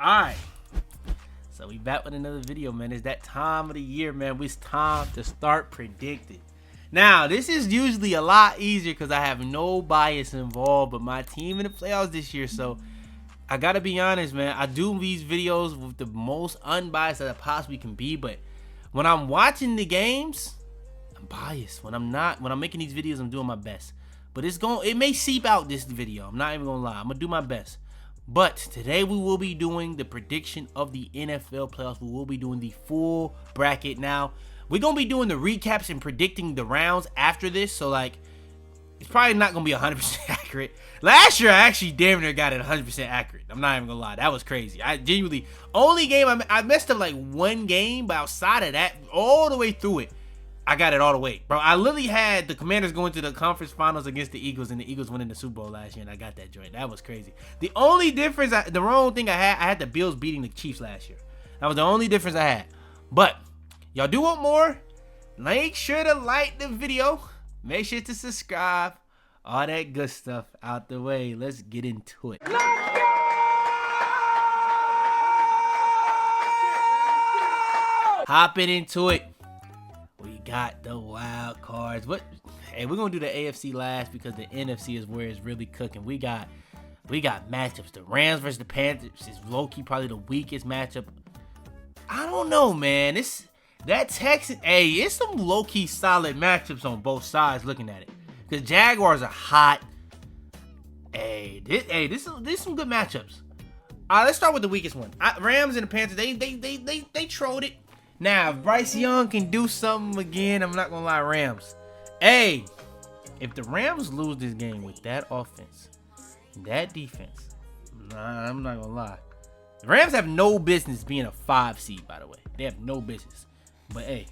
Alright, so we back with another video, man. It's that time of the year, man. It's time to start predicting. Now, this is usually a lot easier because I have no bias involved, but my team in the playoffs this year, so I gotta be honest, man. I do these videos with the most unbiased that I possibly can be, but when I'm watching the games, I'm biased. When I'm making these videos, I'm doing my best. But it may seep out this video. I'm not even gonna lie. I'm gonna do my best. But today we will be doing the prediction of the NFL playoffs. We will be doing the full bracket. Now, we're going to be doing the recaps and predicting the rounds after this. So, like, it's probably not going to be 100% accurate. Last year, I actually damn near got it 100% accurate. I'm not even going to lie. That was crazy. I genuinely, only game, I messed up like one game, but outside of that, all the way through it, I got it all the way. Bro, I literally had the Commanders going to the conference finals against the Eagles, and the Eagles winning the Super Bowl last year, and I got that joint. That was crazy. The only difference, the wrong thing I had the Bills beating the Chiefs last year. That was the only difference I had. But, y'all do want more? Make sure to like the video. Make sure to subscribe. All that good stuff out the way. Let's get into it. Hopping into it. We got the wild cards. Hey, we're gonna do the AFC last because the NFC is where it's really cooking. We got matchups. The Rams versus the Panthers is low-key probably the weakest matchup. I don't know, man. It's some low-key solid matchups on both sides looking at it. The Jaguars are hot. This is some good matchups. Let's start with the weakest one. Rams and the Panthers, they trolled it. Now, if Bryce Young can do something again, I'm not going to lie, Rams. Hey, if the Rams lose this game with that offense, that defense, I'm not going to lie. The Rams have no business being a 5 seed, by the way. They have no business. But, hey,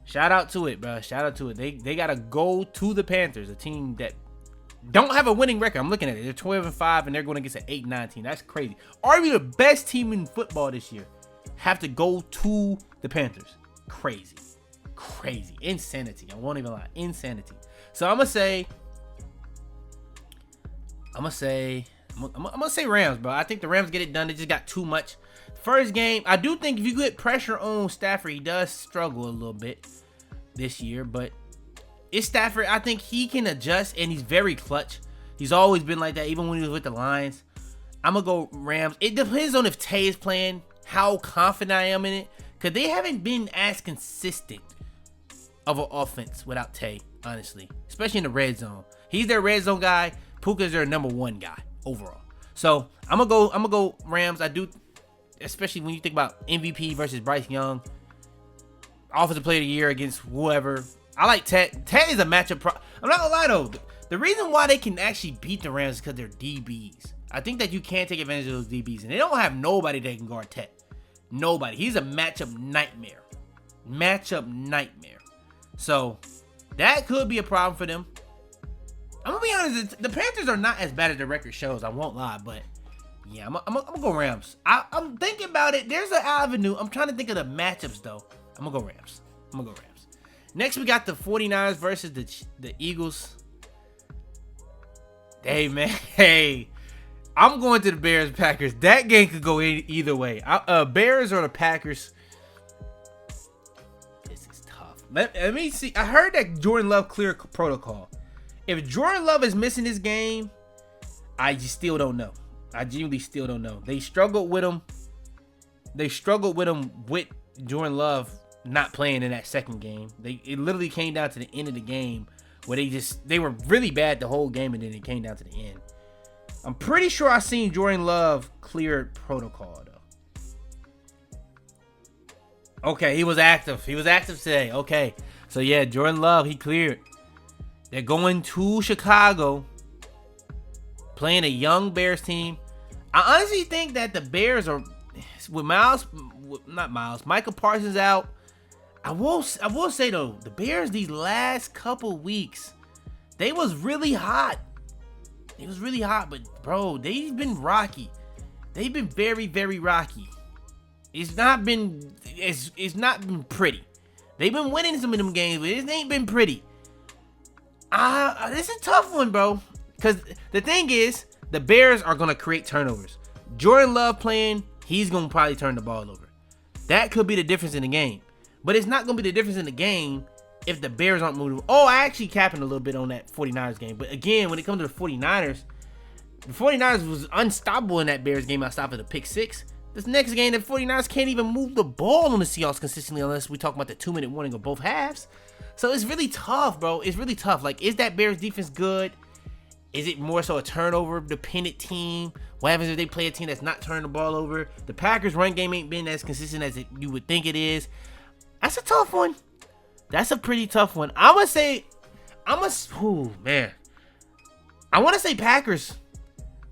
shout out to it, bro. Shout out to it. They got to go to the Panthers, a team that don't have a winning record. I'm looking at it. They're 12-5, and they're going against an 8-9 team. That's crazy. Arguably the best team in football this year. Have to go to the Panthers. Crazy. Insanity. I won't even lie. Insanity. So I'm gonna say Rams, bro. I think the Rams get it done. They just got too much. First game, I do think if you get pressure on Stafford, he does struggle a little bit this year, but it's Stafford. I think he can adjust, and he's very clutch. He's always been like that, even when he was with the Lions. I'm gonna go Rams. It depends on if Tay is playing, how confident I am in it, because they haven't been as consistent of an offense without Tay, honestly, especially in the red zone. He's their red zone guy. Puka's their number one guy overall. So I'm gonna go Rams. I do, especially when you think about MVP versus Bryce Young, offensive player of the year against whoever. I like Ted. Ted is a matchup. I'm not gonna lie though. The reason why they can actually beat the Rams is because they're DBs. I think that you can't take advantage of those DBs, and they don't have nobody that can guard Ted. Nobody. He's a matchup nightmare. So that could be a problem for them. I'm gonna be honest. The Panthers are not as bad as the record shows. I won't lie, but yeah, I'm gonna go Rams. I'm thinking about it. There's an avenue. I'm trying to think of the matchups though. I'm gonna go Rams. Next, we got the 49ers versus the Eagles. Hey man, hey. I'm going to the Bears-Packers. That game could go either way. Bears or the Packers. This is tough. Let me see. I heard that Jordan Love cleared protocol. If Jordan Love is missing this game, I just still don't know. I genuinely still don't know. They struggled with him. With Jordan Love not playing in that second game. It literally came down to the end of the game where they were really bad the whole game, and then it came down to the end. I'm pretty sure I seen Jordan Love cleared protocol though. Okay, he was active. He was active today. Okay, so yeah, Jordan Love, he cleared. They're going to Chicago, playing a young Bears team. I honestly think that the Bears are with Michael Parsons out. I will say though, the Bears these last couple weeks, they was really hot. It was really hot, but bro, they've been rocky. They've been very, very rocky. It's not been pretty. They've been winning some of them games, but it ain't been pretty. This is a tough one, bro. Because the thing is, the Bears are gonna create turnovers. Jordan Love playing, he's going to probably turn the ball over. That could be the difference in the game. But it's not going to be the difference in the game if the Bears aren't moving. Oh, I actually capping a little bit on that 49ers game. But again, when it comes to the 49ers was unstoppable in that Bears game outside of the pick six. This next game, the 49ers can't even move the ball on the Seahawks consistently unless we talk about the 2-minute warning of both halves. So it's really tough, bro. It's really tough. Like, is that Bears defense good? Is it more so a turnover-dependent team? What happens if they play a team that's not turning the ball over? The Packers' run game ain't been as consistent as you would think it is. That's a tough one. That's a pretty tough one. I want to say Packers,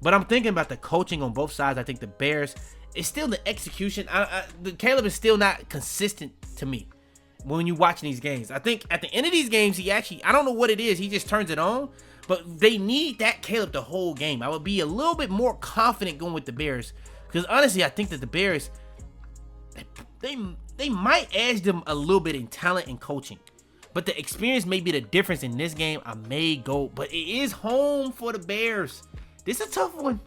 but I'm thinking about the coaching on both sides. I think the Bears, it's still the execution. Caleb is still not consistent to me when you're watching these games. I think at the end of these games, I don't know what it is. He just turns it on. But they need that Caleb the whole game. I would be a little bit more confident going with the Bears. Because honestly, I think that the Bears, they might edge them a little bit in talent and coaching. But the experience may be the difference in this game. I may go. But it is home for the Bears. This is a tough one.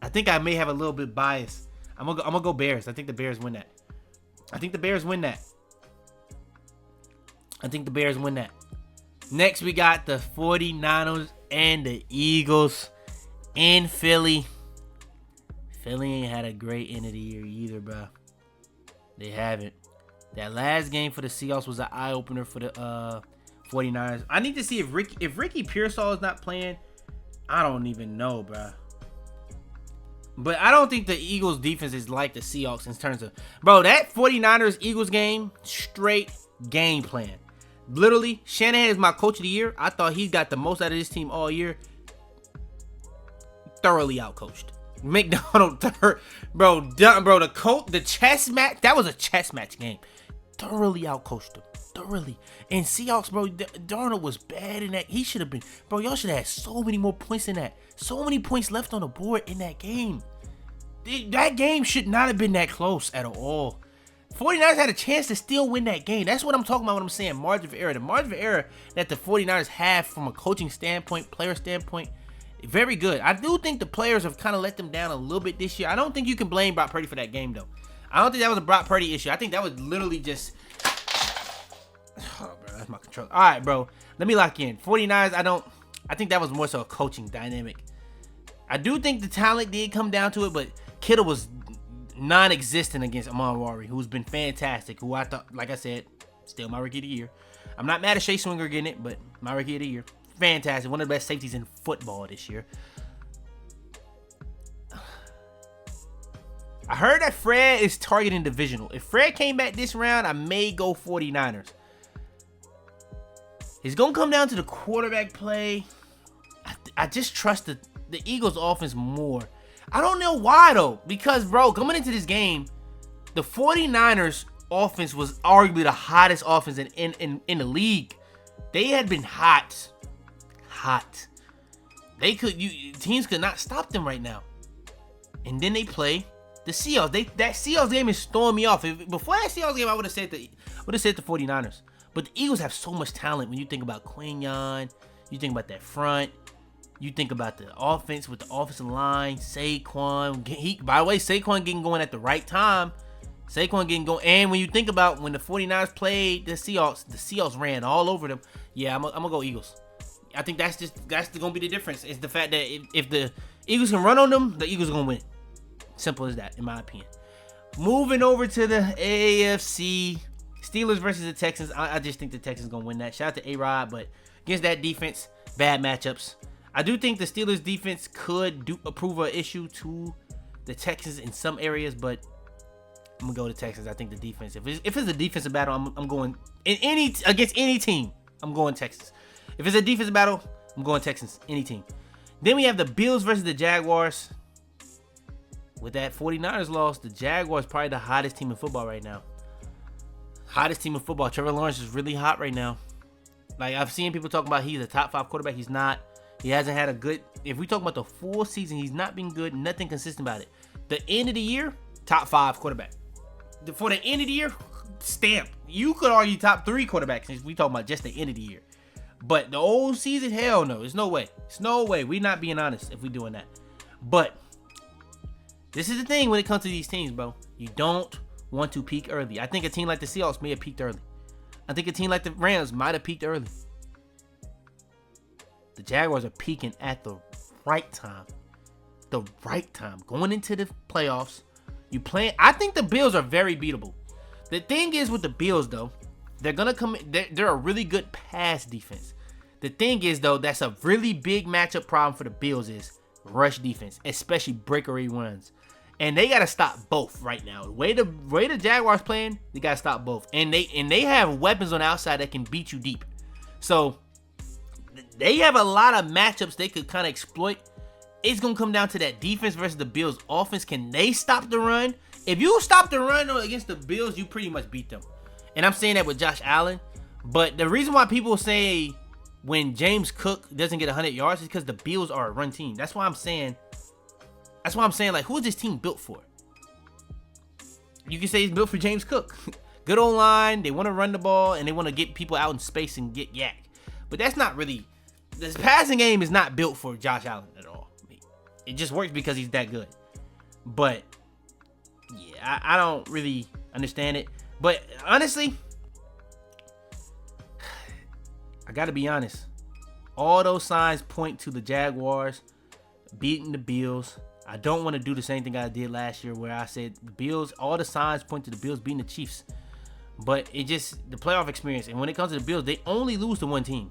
I think I may have a little bit bias. I'm gonna go Bears. I think the Bears win that. Next, we got the 49ers and the Eagles in Philly. Philly ain't had a great end of the year either, bro. They haven't. That last game for the Seahawks was an eye-opener for the 49ers. I need to see if Ricky Pearsall is not playing. I don't even know, bro. But I don't think the Eagles defense is like the Seahawks in terms of... Bro, that 49ers-Eagles game, straight game plan. Literally, Shanahan is my coach of the year. I thought he got the most out of this team all year. Thoroughly outcoached. McDonald, the chess match, that was a chess match game. Thoroughly outcoached him. Thoroughly. And Seahawks, bro, Darnold was bad in that. He should have been, bro, y'all should have had so many more points in that. So many points left on the board in that game. That game should not have been that close at all. 49ers had a chance to still win that game. That's what I'm talking about when I'm saying margin of error. The margin of error that the 49ers have from a coaching standpoint, player standpoint, very good. I do think the players have kind of let them down a little bit this year. I don't think you can blame Brock Purdy for that game, though. I don't think that was a Brock Purdy issue. I think that was literally just... Oh, bro, that's my controller. All right, bro. Let me lock in. 49ers, I think that was more so a coaching dynamic. I do think the talent did come down to it, but Kittle was non-existent against Amon-Ra, who's been fantastic, who I thought, like I said, still my rookie of the year. I'm not mad at Shea Swinger getting it, but my rookie of the year. Fantastic. One of the best safeties in football this year. I heard that Fred is targeting divisional. If Fred came back this round, I may go 49ers. It's going to come down to the quarterback play. I just trust the Eagles offense more. I don't know why, though. Because, bro, coming into this game, the 49ers offense was arguably the hottest offense in the league. They had been hot. Teams could not stop them right now. And then they play the Seahawks. That Seahawks game is throwing me off. Before that Seahawks game, I would have said the 49ers. But the Eagles have so much talent when you think about Quinyon, you think about that front, you think about the offense with the offensive line, Saquon. By the way, Saquon getting going at the right time. And when you think about when the 49ers played the Seahawks ran all over them. Yeah, I'm gonna go Eagles. I think that's gonna be the difference. It's the fact that if the Eagles can run on them, the Eagles are gonna win. Simple as that, in my opinion. Moving over to the AFC, Steelers versus the Texans. I just think the Texans gonna win that. Shout out to A-Rod, but against that defense, bad matchups. I do think the Steelers defense could prove an issue to the Texans in some areas, but I'm gonna go to Texans. I think the defense. If it's a defensive battle, I'm going against any team. I'm going Texans. If it's a defensive battle, I'm going Texans. Any team. Then we have the Bills versus the Jaguars. With that 49ers loss, the Jaguars probably the hottest team in football right now. Hottest team in football. Trevor Lawrence is really hot right now. Like, I've seen people talking about he's a top 5 quarterback. He's not. He hasn't had a good... If we talk about the full season, he's not been good. Nothing consistent about it. The end of the year, top 5 quarterback. For the end of the year, stamp. You could argue top 3 quarterbacks if we talking about just the end of the year. But the old season, hell no. There's no way. It's no way. We're not being honest if we're doing that. But this is the thing when it comes to these teams, bro. You don't want to peak early. I think a team like the Seahawks may have peaked early. I think a team like the Rams might have peaked early. The Jaguars are peaking at the right time. The right time. Going into the playoffs. I think the Bills are very beatable. The thing is with the Bills, though, they're going to come in. They're a really good pass defense. The thing is, though, that's a really big matchup problem for the Bills is rush defense, especially breakaway runs. And they got to stop both right now. The way the Jaguars playing, they got to stop both. And they have weapons on the outside that can beat you deep. So they have a lot of matchups they could kind of exploit. It's going to come down to that defense versus the Bills offense. Can they stop the run? If you stop the run against the Bills, you pretty much beat them. And I'm saying that with Josh Allen. But the reason why people say when James Cook doesn't get 100 yards is because the Bills are a run team. That's why I'm saying, like, who is this team built for? You can say it's built for James Cook. Good old line. They want to run the ball, and they want to get people out in space and get yak. But that's not really... This passing game is not built for Josh Allen at all. It just works because he's that good. But, yeah, I don't really understand it. But, honestly, I got to be honest. All those signs point to the Jaguars beating the Bills. I don't want to do the same thing I did last year where I said the Bills, all the signs point to the Bills beating the Chiefs. But it just, the playoff experience. And when it comes to the Bills, they only lose to one team.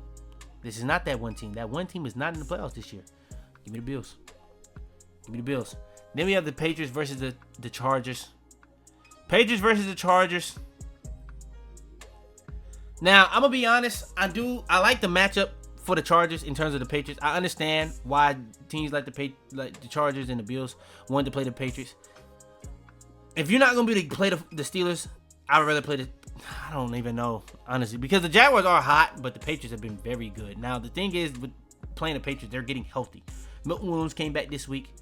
This is not that one team. That one team is not in the playoffs this year. Give me the Bills. Give me the Bills. Then we have the Patriots versus the Chargers. Patriots versus the Chargers. Now, I'm going to be honest. I like the matchup for the Chargers in terms of the Patriots. I understand why teams like the Chargers and the Bills wanted to play the Patriots. If you're not going to be able to play the Steelers, I would rather play I don't even know, honestly. Because the Jaguars are hot, but the Patriots have been very good. Now, the thing is, with playing the Patriots, they're getting healthy. Milton Williams came back this week.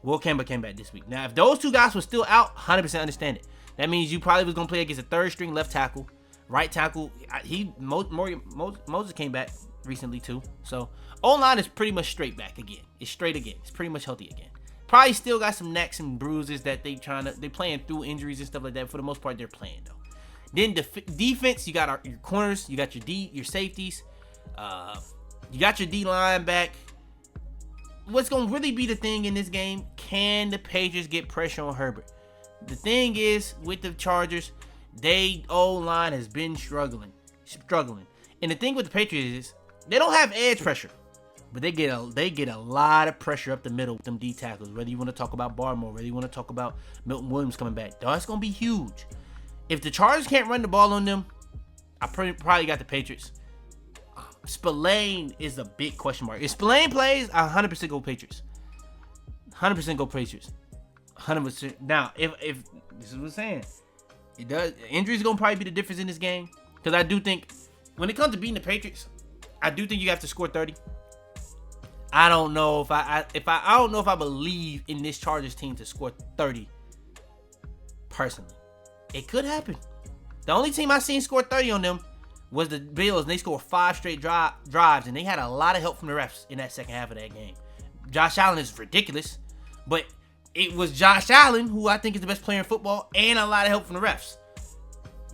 Will Campbell came back this week. Now, if those two guys were still out, 100% understand it. That means you probably was going to play against a third-string left tackle. Right tackle, Moses came back recently too. So, O-line is pretty much straight back again. It's straight again. It's pretty much healthy again. Probably still got some necks and bruises that they playing through injuries and stuff like that. For the most part, they're playing though. Then defense, you got your corners, you got your safeties, you got your D-line back. What's going to really be the thing in this game, can the Patriots get pressure on Herbert? The thing is, with the Chargers, they O-line has been struggling. And the thing with the Patriots is, they don't have edge pressure, but they get a lot of pressure up the middle with them D tackles. Whether you want to talk about Barmore, whether you want to talk about Milton Williams coming back, that's going to be huge. If the Chargers can't run the ball on them, I probably got the Patriots. Spillane is a big question mark. If Spillane plays, I 100% go Patriots. 100% go Patriots. 100%. Now, if this is what I'm saying, it does. Injuries gonna probably be the difference in this game, because I do think when it comes to beating the Patriots, I do think you have to score 30. I don't know if I believe in this Chargers team to score 30. Personally, it could happen. The only team I seen score 30 on them was the Bills, and they scored 5 straight drives, and they had a lot of help from the refs in that second half of that game. Josh Allen is ridiculous, but it was Josh Allen, who I think is the best player in football, and a lot of help from the refs.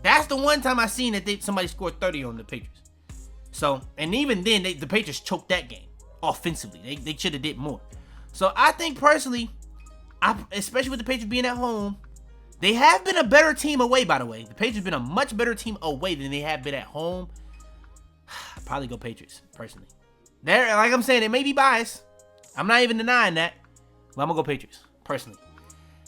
That's the one time I seen that somebody scored 30 on the Patriots. So, and even then, the Patriots choked that game offensively. They should have did more. So, I think personally, especially with the Patriots being at home, they have been a better team away, by the way. The Patriots have been a much better team away than they have been at home. I'd probably go Patriots, personally. Like I'm saying, it may be biased. I'm not even denying that. But I'm going to go Patriots, personally.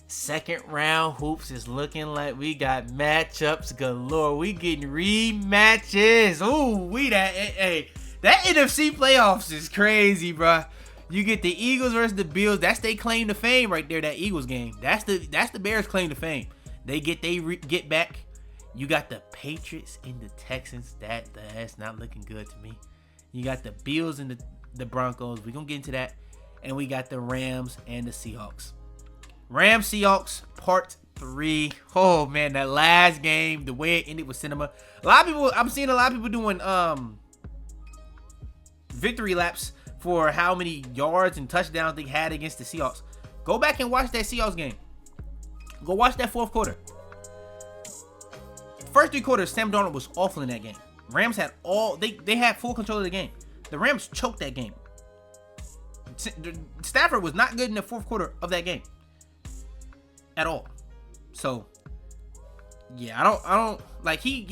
Second round hoops is looking like we got matchups galore. We getting rematches. Ooh, that NFC playoffs is crazy, bro. You get the Eagles versus the Bills. That's their claim to fame right there, that Eagles game. That's the Bears' claim to fame. They get back. You got the Patriots and the Texans. That's not looking good to me. You got the Bills and the Broncos. We're going to get into that. And we got the Rams and the Seahawks. Rams-Seahawks part 3. Oh, man, that last game, the way it ended with cinema. I'm seeing a lot of people doing victory laps for how many yards and touchdowns they had against the Seahawks. Go back and watch that Seahawks game. Go watch that fourth quarter. First 3 quarters, Sam Darnold was awful in that game. Rams had they had full control of the game. The Rams choked that game. Stafford was not good in the fourth quarter of that game at all. So yeah, I don't like he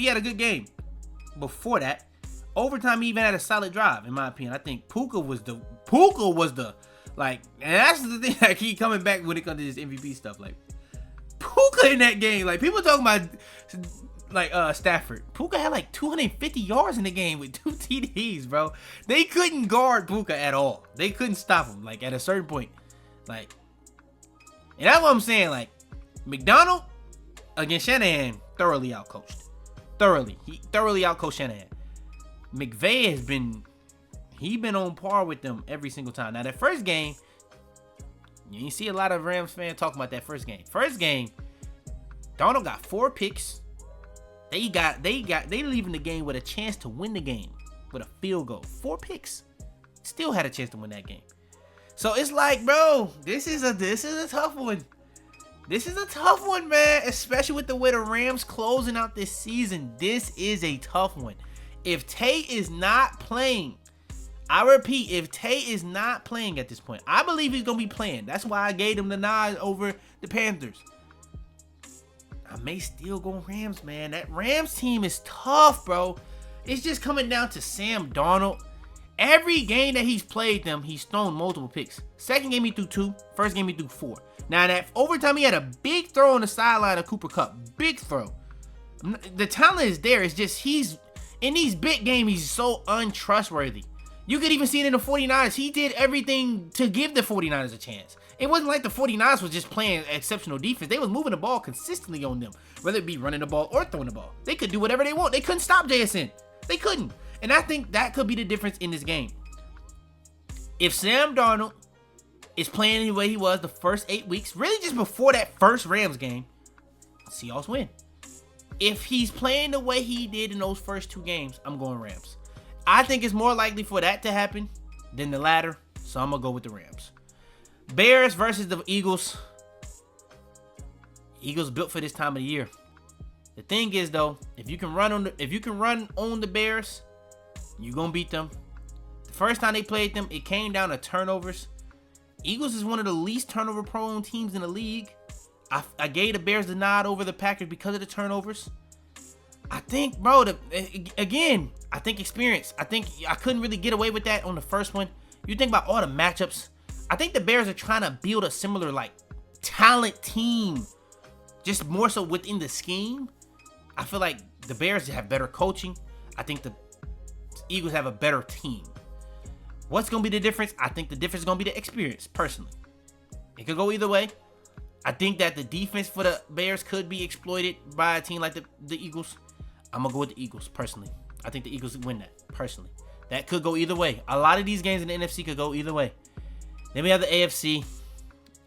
had a good game before that. Overtime, he even had a solid drive, in my opinion. I think Puka was the like, and that's the thing that keep coming back when it comes to this MVP stuff. Like Puka in that game, like people talking about like Stafford. Puka had like 250 yards in the game with 2 TDs, bro. They couldn't guard Puka at all. They couldn't stop him. Like at a certain point, like, and that's what I'm saying. Like McDonald against Shanahan, thoroughly outcoached. He thoroughly outcoached Shanahan. McVay has been on par with them every single time. Now that first game, you see a lot of Rams fans talking about that first game. First game, Donald got 4 picks. They leaving the game with a chance to win the game with a field goal. 4 picks. Still had a chance to win that game. So it's like, bro, this is a tough one. This is a tough one, man. Especially with the way the Rams closing out this season. This is a tough one. If Tate is not playing, I repeat, if Tate is not playing at this point, I believe he's going to be playing. That's why I gave him the nod over the Panthers. I may still go Rams, man. That Rams team is tough, bro. It's just coming down to Sam Darnold. Every game that he's played them, he's thrown multiple picks. Second game, he threw 2. First game, he threw 4. Now, that overtime, he had a big throw on the sideline of Cooper Kupp. Big throw. The talent is there. It's just in these big games, he's so untrustworthy. You could even see it in the 49ers. He did everything to give the 49ers a chance. It wasn't like the 49ers was just playing exceptional defense. They was moving the ball consistently on them, whether it be running the ball or throwing the ball. They could do whatever they want. They couldn't stop JSN. They couldn't. And I think that could be the difference in this game. If Sam Darnold is playing the way he was the first 8 weeks, really just before that first Rams game, Seahawks win. If he's playing the way he did in those first 2 games, I'm going Rams. I think it's more likely for that to happen than the latter, so I'm going to go with the Rams. Bears versus the Eagles. Eagles built for this time of the year. The thing is, though, if you can run on the Bears, you're going to beat them. The first time they played them, it came down to turnovers. Eagles is one of the least turnover-prone teams in the league. I gave the Bears the nod over the Packers because of the turnovers. I think, bro, I think experience. I think I couldn't really get away with that on the first one. You think about all the matchups. I think the Bears are trying to build a similar, like, talent team. Just more so within the scheme. I feel like the Bears have better coaching. I think the Eagles have a better team. What's going to be the difference? I think the difference is going to be the experience, personally. It could go either way. I think that the defense for the Bears could be exploited by a team like the Eagles. I'm going to go with the Eagles, personally. I think the Eagles win that, personally. That could go either way. A lot of these games in the NFC could go either way. Then we have the AFC.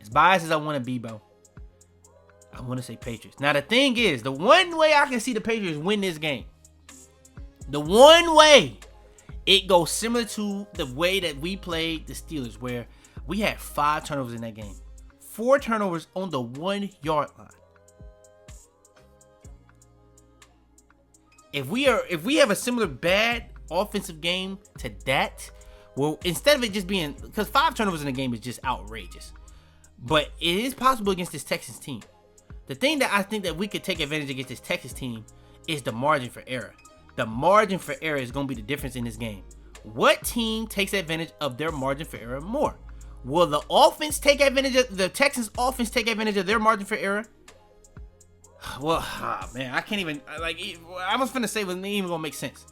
As biased as I want to be, bro, I want to say Patriots. Now, the thing is, the one way I can see the Patriots win this game, the one way, it goes similar to the way that we played the Steelers, where we had 5 turnovers in that game. 4 turnovers on the 1-yard line. If we have a similar bad offensive game to that, well, instead of it just being, because 5 turnovers in a game is just outrageous, but it is possible against this Texans team. The thing that I think that we could take advantage against this Texas team is the margin for error. The margin for error is going to be the difference in this game. What team takes advantage of their margin for error more? Will the offense take advantage of the Texans offense take advantage of their margin for error? Well, man, I can't even, like, I was finna say it wasn't even gonna make sense.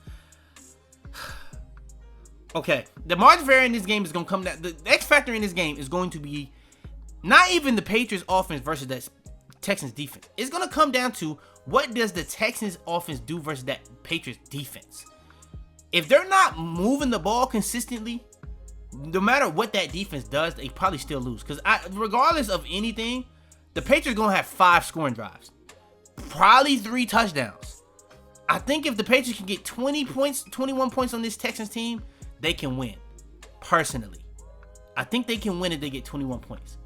Okay, the margin for error in this game is gonna come down. The X factor in this game is going to be not even the Patriots offense versus that Texans defense. It's gonna come down to what does the Texans offense do versus that Patriots defense. If they're not moving the ball consistently, no matter what that defense does, they probably still lose. Because regardless of anything, the Patriots gonna have 5 scoring drives, probably 3 touchdowns. I think if the Patriots can get 20 points, 21 points on this Texans team, they can win. Personally, I think they can win if they get 21 points.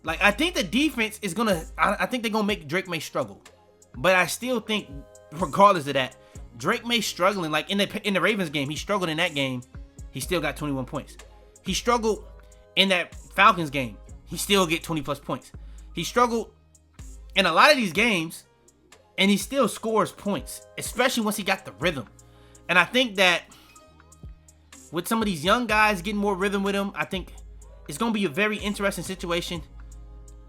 Like, I think the defense is gonna. I think they're gonna make Drake Maye struggle, but I still think, regardless of that, Drake Maye struggling. Like in the Ravens game, he struggled in that game. He still got 21 points. He struggled in that Falcons game. He still get 20 plus points. He struggled in a lot of these games, and he still scores points, especially once he got the rhythm. And I think that with some of these young guys getting more rhythm with him, I think it's going to be a very interesting situation.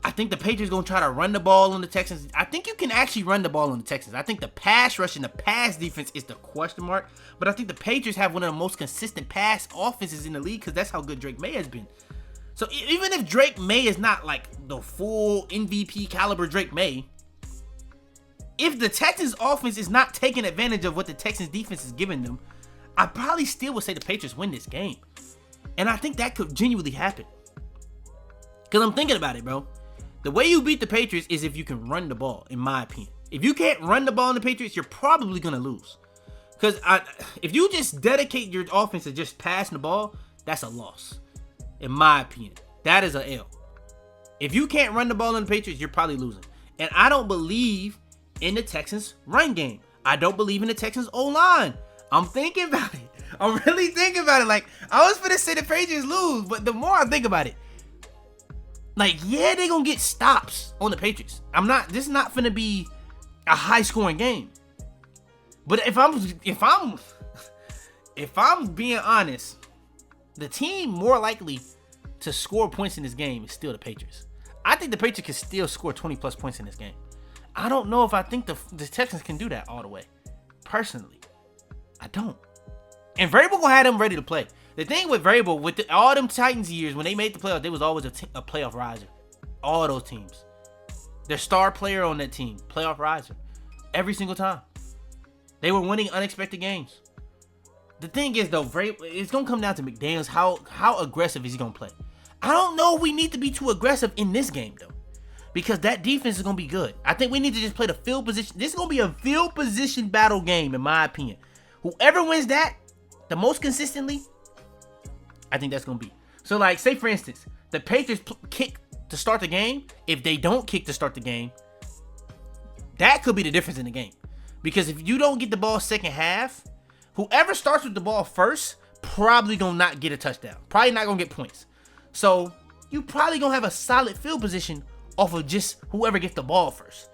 I think the Patriots going to try to run the ball on the Texans. I think you can actually run the ball on the Texans. I think the pass rush and the pass defense is the question mark. But I think the Patriots have one of the most consistent pass offenses in the league because that's how good Drake Maye has been. So even if Drake Maye is not like the full MVP caliber Drake Maye, if the Texans offense is not taking advantage of what the Texans defense is giving them, I probably still would say the Patriots win this game. And I think that could genuinely happen. Because I'm thinking about it, bro. The way you beat the Patriots is if you can run the ball, in my opinion. If you can't run the ball in the Patriots, you're probably going to lose. Because if you just dedicate your offense to just passing the ball, that's a loss. In my opinion. That is an L. If you can't run the ball in the Patriots, you're probably losing. And I don't believe in the Texans' run game. I don't believe in the Texans' O-line. I'm thinking about it. I'm really thinking about it. Like, I was finna say the Patriots lose, but the more I think about it, like, yeah, they gonna get stops on the Patriots. This is not finna be a high scoring game. But if I'm being honest, the team more likely to score points in this game is still the Patriots. I think the Patriots can still score 20 plus points in this game. I don't know if I think the Texans can do that all the way. Personally, I don't. And Vrabel gonna have them ready to play. The thing with Vrabel, with all them Titans years, when they made the playoffs, they was always a playoff riser. All those teams. Their star player on that team, playoff riser. Every single time. They were winning unexpected games. The thing is, though, Vrabel, it's going to come down to McDaniels. How aggressive is he going to play? I don't know if we need to be too aggressive in this game, though. Because that defense is going to be good. I think we need to just play the field position. This is going to be a field position battle game, in my opinion. Whoever wins that the most consistently, I think that's going to be. So, like, say, for instance, the Patriots kick to start the game. If they don't kick to start the game, that could be the difference in the game. Because if you don't get the ball second half, whoever starts with the ball first probably going to not get a touchdown. Probably not going to get points. So, you probably going to have a solid field position off of just whoever gets the ball first.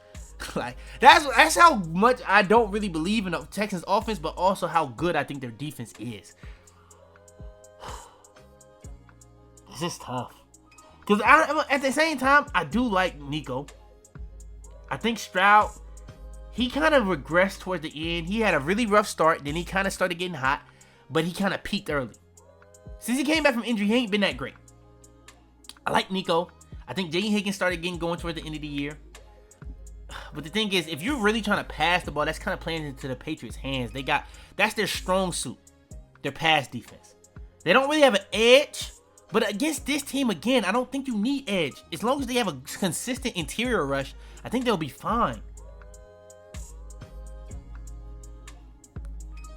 Like, that's how much I don't really believe in the Texans offense, but also how good I think their defense is. This is tough. Because at the same time, I do like Nico. I think Stroud, he kind of regressed towards the end. He had a really rough start. Then he kind of started getting hot. But he kind of peaked early. Since he came back from injury, he ain't been that great. I like Nico. I think Jalen Higgins started getting going towards the end of the year. But the thing is, if you're really trying to pass the ball, that's kind of playing into the Patriots' hands. That's their strong suit. Their pass defense. They don't really have an edge. But against this team, again, I don't think you need edge. As long as they have a consistent interior rush, I think they'll be fine.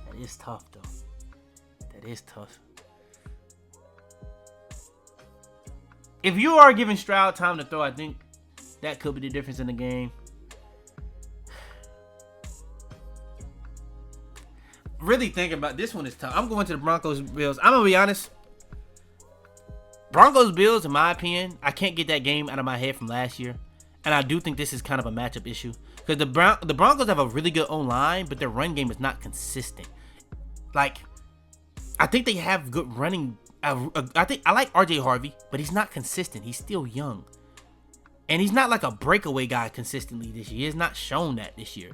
That is tough, though. That is tough. If you are giving Stroud time to throw, I think that could be the difference in the game. Really thinking about this one is tough. I'm going to the Broncos Bills. I'm going to be honest. Broncos Bills, in my opinion, I can't get that game out of my head from last year. And I do think this is kind of a matchup issue. Because the Broncos have a really good O-line, but their run game is not consistent. Like, I think they have good running. I like RJ Harvey, but he's not consistent. He's still young. And he's not like a breakaway guy consistently this year. He has not shown that this year.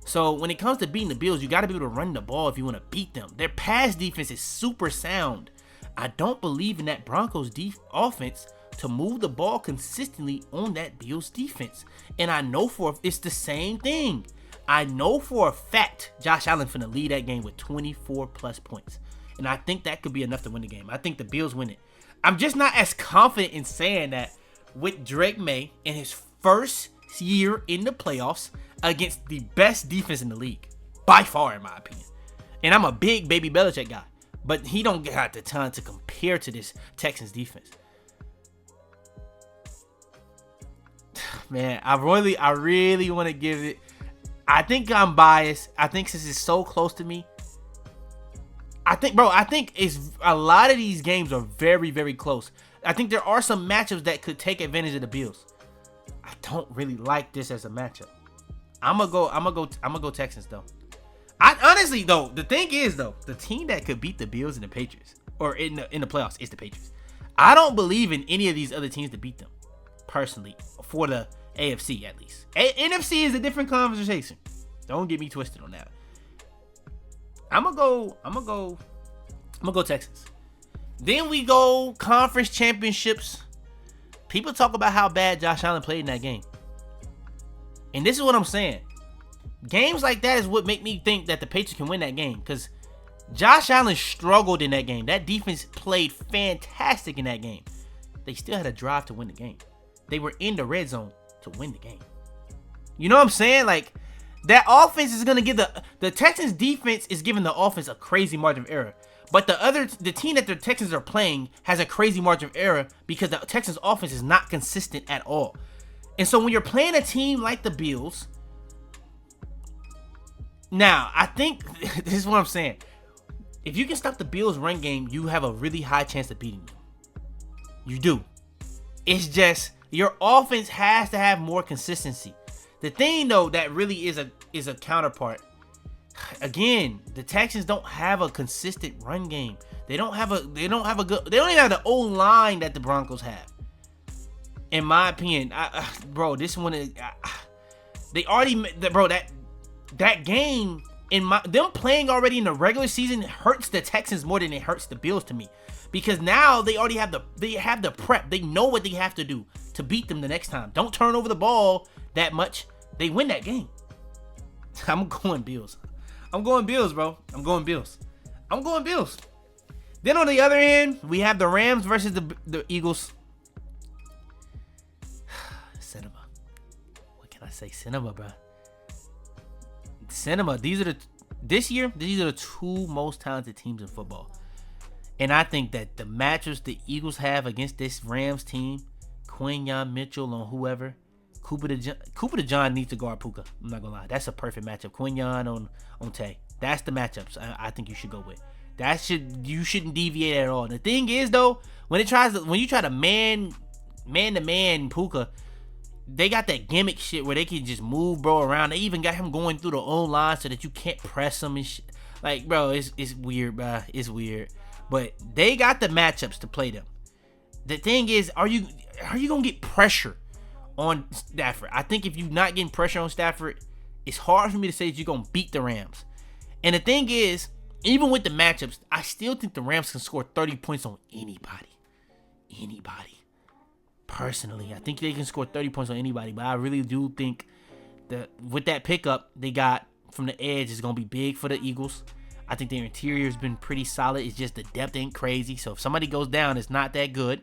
So when it comes to beating the Bills, you got to be able to run the ball if you want to beat them. Their pass defense is super sound. I don't believe in that Broncos offense to move the ball consistently on that Bills defense. And I know it's the same thing. I know for a fact Josh Allen finna lead that game with 24 plus points. And I think that could be enough to win the game. I think the Bills win it. I'm just not as confident in saying that with Drake Maye in his first year in the playoffs against the best defense in the league. By far, in my opinion. And I'm a big Baby Belichick guy. but he don't got the talent to compare to this Texans defense. Man, I really want to give it. I think I'm biased. I think since it's so close to me, I think it's a lot of these games are very, very close. I think there are some matchups that could take advantage of the Bills. I don't really like this as a matchup. I'm gonna go Texans though. I honestly though, the thing is though, the team that could beat the Bills and the Patriots or in the playoffs is the Patriots. I don't believe in any of these other teams to beat them, personally, for the AFC at least. NFC is a different conversation. Don't get me twisted on that. I'm gonna go Texans. Then we go conference championships. People talk about how bad Josh Allen played in that game. And this is what I'm saying. Games like that is what make me think that the Patriots can win that game. Because Josh Allen struggled in that game. That defense played fantastic in that game. They still had a drive to win the game. They were in the red zone to win the game. You know what I'm saying? Like, that offense is going to give the Texans defense is giving the offense a crazy margin of error. But the team that the Texans are playing has a crazy margin of error because the Texans offense is not consistent at all. And so when you're playing a team like the Bills, now I think this is what I'm saying. If you can stop the Bills run game, you have a really high chance of beating them. You do. It's just your offense has to have more consistency. The thing though that really is a counterpart. Again, the Texans don't have a consistent run game. They don't even have the old line that the Broncos have. In my opinion, this one is they already that game them playing already in the regular season hurts the Texans more than it hurts the Bills to me. Because now they already have the prep. They know what they have to do to beat them the next time. Don't turn over the ball that much. They win that game. I'm going Bills. I'm going Bills, bro. I'm going Bills. Then on the other end, we have the Rams versus the Eagles. Cinema. What can I say? Cinema, bro. Cinema. These are the two most talented teams in football. And I think that the matchups the Eagles have against this Rams team, Quinyon Mitchell on whoever, Cooper DeJean needs to guard Puka. I'm not gonna lie. That's a perfect matchup. Quinyon on Tay. That's the matchups I think you should go with. You shouldn't deviate at all. The thing is though, when you try to man to man Puka, they got that gimmick shit where they can just move bro around. They even got him going through the own line so that you can't press him and shit. Like, bro, it's weird, bro. It's weird. But they got the matchups to play them. The thing is, are you gonna get pressure on Stafford? I think if you're not getting pressure on Stafford, it's hard for me to say that you're gonna beat the Rams. And the thing is, even with the matchups, I still think the Rams can score 30 points on anybody. Personally, I think they can score 30 points on anybody, but I really do think that with that pickup they got from the edge is going to be big for the Eagles. I think their interior has been pretty solid. It's just the depth ain't crazy. So if somebody goes down, it's not that good.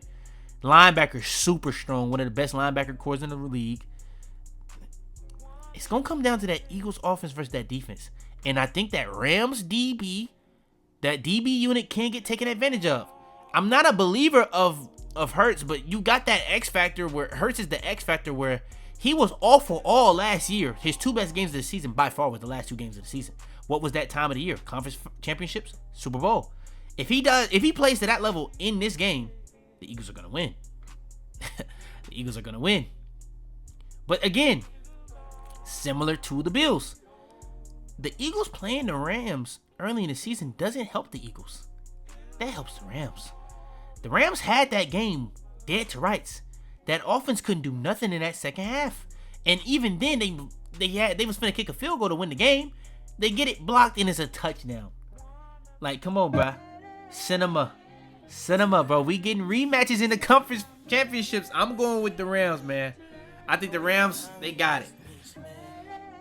Linebacker super strong, one of the best linebacker cores in the league. It's going to come down to that Eagles offense versus that defense. And I think that Rams DB, that DB unit can get taken advantage of. I'm not a believer of Hurts, but you got that X factor where Hurts is the X factor where he was awful all last year. His two best games of the season by far was the last two games of the season. What was that time of the year? Conference championships, Super Bowl. If he plays to that level in this game, the Eagles are gonna win. The Eagles are gonna win. But again, similar to the Bills, the Eagles playing the Rams early in the season doesn't help the Eagles. That helps the Rams. The Rams had that game dead to rights. That offense couldn't do nothing in that second half. And even then, they was finna kick a field goal to win the game. They get it blocked and it's a touchdown. Like, come on, bro. Cinema, bro. We getting rematches in the conference championships. I'm going with the Rams, man. I think the Rams, they got it.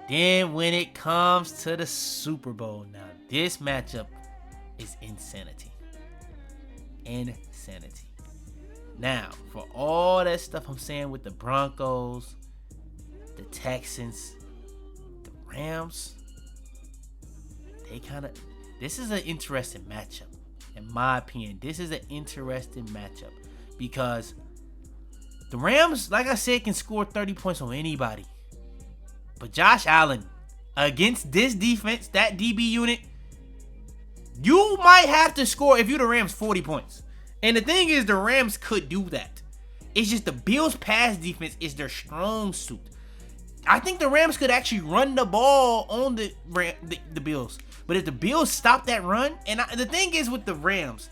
Then when it comes to the Super Bowl, now this matchup is insanity. Now, for all that stuff I'm saying with the Broncos, the Texans, the Rams, this is an interesting matchup. in my opinion, this is an interesting matchup because the Rams, like I said, can score 30 points on anybody. But Josh Allen, against this defense, that DB unit, you might have to score, if you're the Rams, 40 points. And the thing is, the Rams could do that. It's just the Bills' pass defense is their strong suit. I think the Rams could actually run the ball on the Bills. But if the Bills stop that run, and the thing is with the Rams,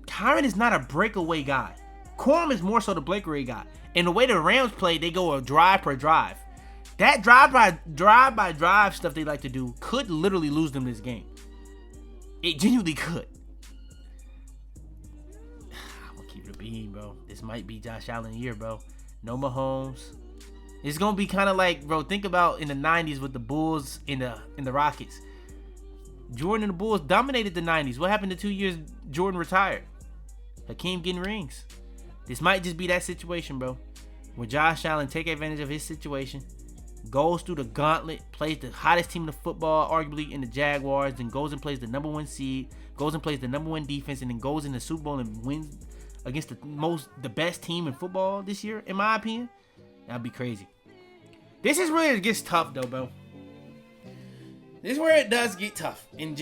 Kyron is not a breakaway guy. Corum is more so the breakaway guy. And the way the Rams play, they go a drive per drive. That drive by drive stuff they like to do could literally lose them this game. It genuinely could. I'm gonna keep it a bean, bro. This might be Josh Allen year, bro. No Mahomes. It's gonna be kind of like, bro, think about in the 90s with the Bulls in the Rockets. Jordan and the Bulls dominated the 90s. What happened to 2 years Jordan retired? Hakeem getting rings. This might just be that situation, bro, where Josh Allen take advantage of his situation, goes through the gauntlet, plays the hottest team in the football, arguably in the Jaguars, then goes and plays the number 1 seed, goes and plays the number 1 defense, and then goes in the Super Bowl and wins against the best team in football this year, in my opinion. That'd be crazy. This is where it gets tough, though, bro. This is where it does get tough and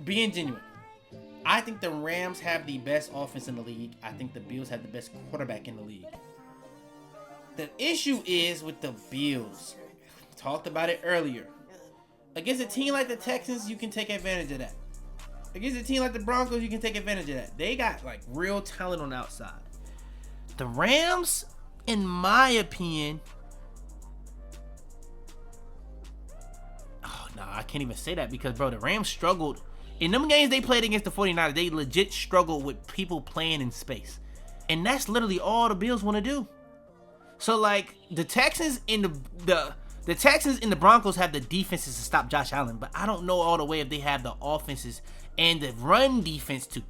being genuine. I think the Rams have the best offense in the league. I think the Bills have the best quarterback in the league. The issue is with the Bills. We talked about it earlier. Against a team like the Texans, you can take advantage of that. Against a team like the Broncos, you can take advantage of that. They got like real talent on the outside. The Rams, in my opinion, I can't even say that because, bro, the Rams struggled. In them games they played against the 49ers, they legit struggled with people playing in space. And that's literally all the Bills want to do. So, like, the Texans and the Texans and the Broncos have the defenses to stop Josh Allen, but I don't know all the way if they have the offenses and the run defense to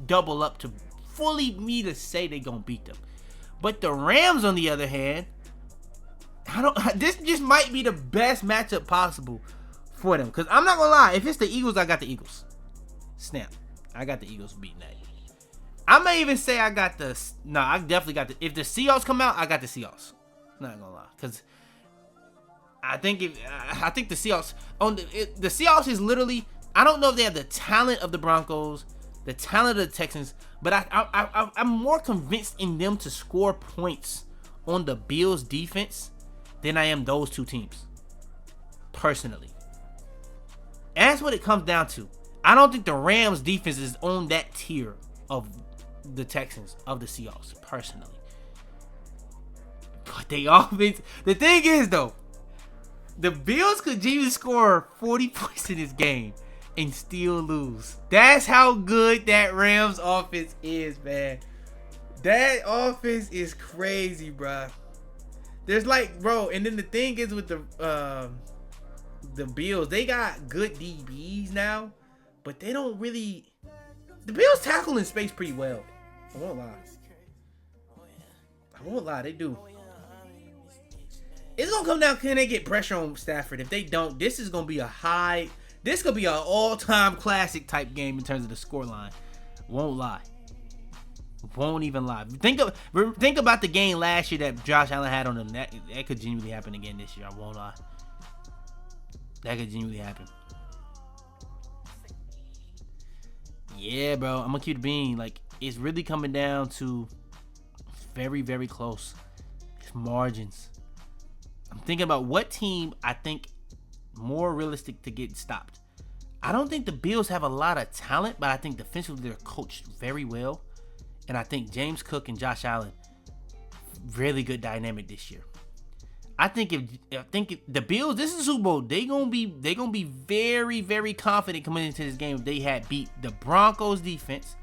double up to fully me to say they're going to beat them. But the Rams, on the other hand, this just might be the best matchup possible for them. Because I'm not going to lie, if it's the Eagles, I got the Eagles. Snap. I got the Eagles beating that. I may even say I definitely got if the Seahawks come out, I got the Seahawks. Not gonna lie, because I think the Seahawks the Seahawks is literally, I don't know if they have the talent of the Broncos, the talent of the Texans, but I'm more convinced in them to score points on the Bills defense than I am those two teams, personally. And that's what it comes down to. I don't think the Rams defense is on that tier of the Texans, of the Seahawks, personally. But they offense, the thing is though, the Bills could genuinely score 40 points in this game and still lose. That's how good that Rams offense is, man. That offense is crazy, bro. There's like, bro, and then the thing is with the Bills, they got good DBs now, but they don't really. The Bills tackle in space pretty well. I won't lie, they do. It's gonna come down, can they get pressure on Stafford? If they don't, this is gonna be this could be an all-time classic type game in terms of the scoreline. Won't lie. Won't even lie. Think about the game last year that Josh Allen had on them. That could genuinely happen again this year. I won't lie. That could genuinely happen. Yeah, bro. I'm gonna keep it being. Like, it's really coming down to very, very close. It's margins. I'm thinking about what team I think more realistic to get stopped. I don't think the Bills have a lot of talent, but I think defensively they're coached very well. And I think James Cook and Josh Allen, really good dynamic this year. I think if the Bills, this is the Super Bowl, they gonna be very, very confident coming into this game if they had beat the Broncos defense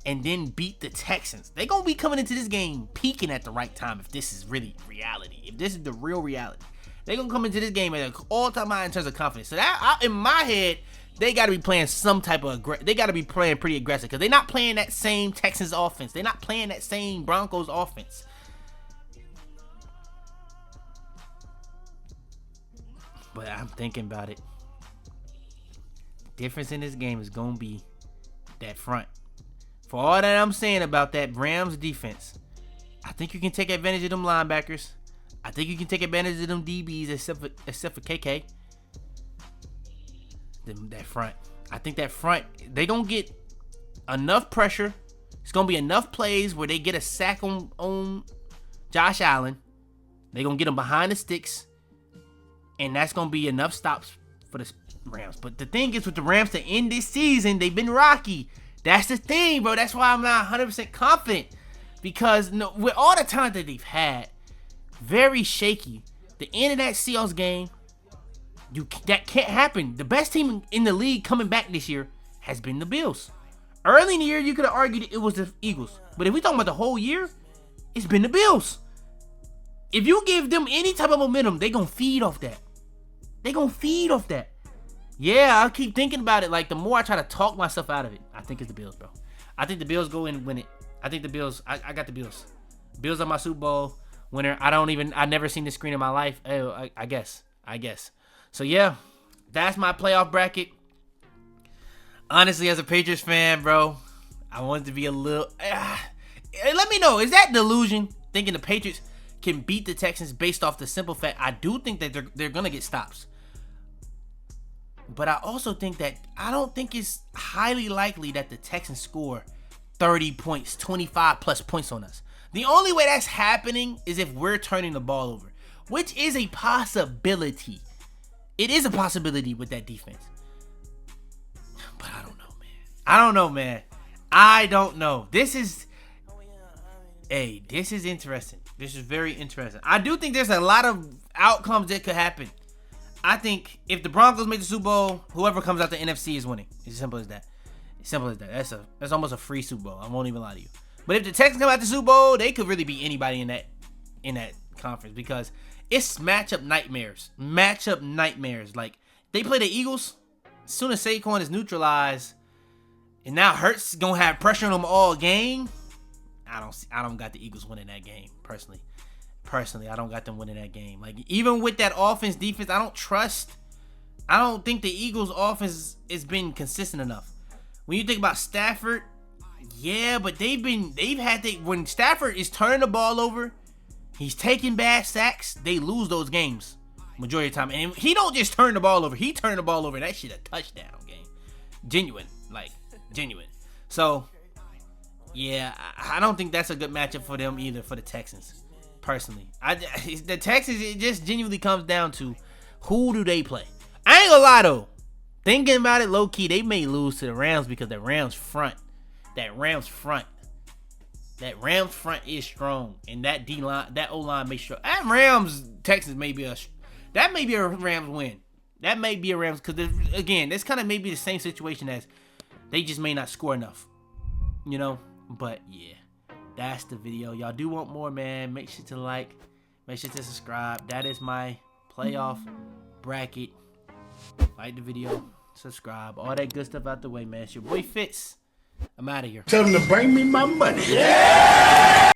and then beat the Texans. They gonna be coming into this game peaking at the right time if this is really reality. If this is the real reality, they gonna come into this game at an all-time high in terms of confidence. So that in my head, they got to be playing some type of they got to be playing pretty aggressive because they're not playing that same Texans offense. They're not playing that same Broncos offense. But I'm thinking about it. The difference in this game is going to be that front. For all that I'm saying about that Rams defense, I think you can take advantage of them linebackers. I think you can take advantage of them DBs, except for KK. That front. I think that front, they gonna get enough pressure. It's gonna be enough plays where they get a sack on Josh Allen. They gonna get him behind the sticks, and that's gonna be enough stops for the Rams. But the thing is, with the Rams to end this season, they've been rocky. That's the thing, bro. That's why I'm not 100% confident, because with all the talent that they've had, very shaky. The end of that Seahawks game, that can't happen. The best team in the league coming back this year has been the Bills. Early in the year, you could have argued it was the Eagles. But if we talking about the whole year, it's been the Bills. If you give them any type of momentum, they going to feed off that. They going to feed off that. Yeah, I keep thinking about it. Like, the more I try to talk myself out of it, I think it's the Bills, bro. I think the Bills go in and win it. I think the Bills, I got the Bills. Bills are my Super Bowl winner. I never seen this screen in my life. Oh, I guess. So, yeah, that's my playoff bracket. Honestly, as a Patriots fan, bro, I wanted to be a little... let me know, is that delusion? Thinking the Patriots can beat the Texans based off the simple fact, I do think that they're going to get stops. But I also think that I don't think it's highly likely that the Texans score 30 points, 25 plus points on us. The only way that's happening is if we're turning the ball over, which is a possibility. It is a possibility with that defense. But I don't know. This is interesting. This is very interesting. I do think there's a lot of outcomes that could happen. I think if the Broncos make the Super Bowl, whoever comes out the NFC is winning. It's as simple as that. That's almost a free Super Bowl. I won't even lie to you. But if the Texans come out the Super Bowl, they could really beat anybody in that conference, because it's matchup nightmares. Like, they play the Eagles. As soon as Saquon is neutralized, and now Hurts gonna have pressure on them all game, I don't got the Eagles winning that game, personally. I don't got them winning that game. Like, even with that offense, defense, I don't think the Eagles offense has been consistent enough. When you think about Stafford, yeah, but when Stafford is turning the ball over, he's taking bad sacks, they lose those games majority of the time. And he don't just turn the ball over, he turned the ball over, and that shit a touchdown game. Genuine. So, yeah, I don't think that's a good matchup for them either, for the Texans. Personally, the Texans, it just genuinely comes down to who do they play. I ain't gonna lie though, thinking about it low key, they may lose to the Rams, because the Rams front is strong, and that D line, that O line may strong. And Rams Texans may be a Rams win. That may be a Rams, because again, this kind of may be the same situation as they just may not score enough, But yeah. That's the video. Y'all do want more, man. Make sure to like. Make sure to subscribe. That is my playoff bracket. Like the video. Subscribe. All that good stuff out the way, man. It's your boy Fitz. I'm out of here. Tell them to bring me my money. Yeah!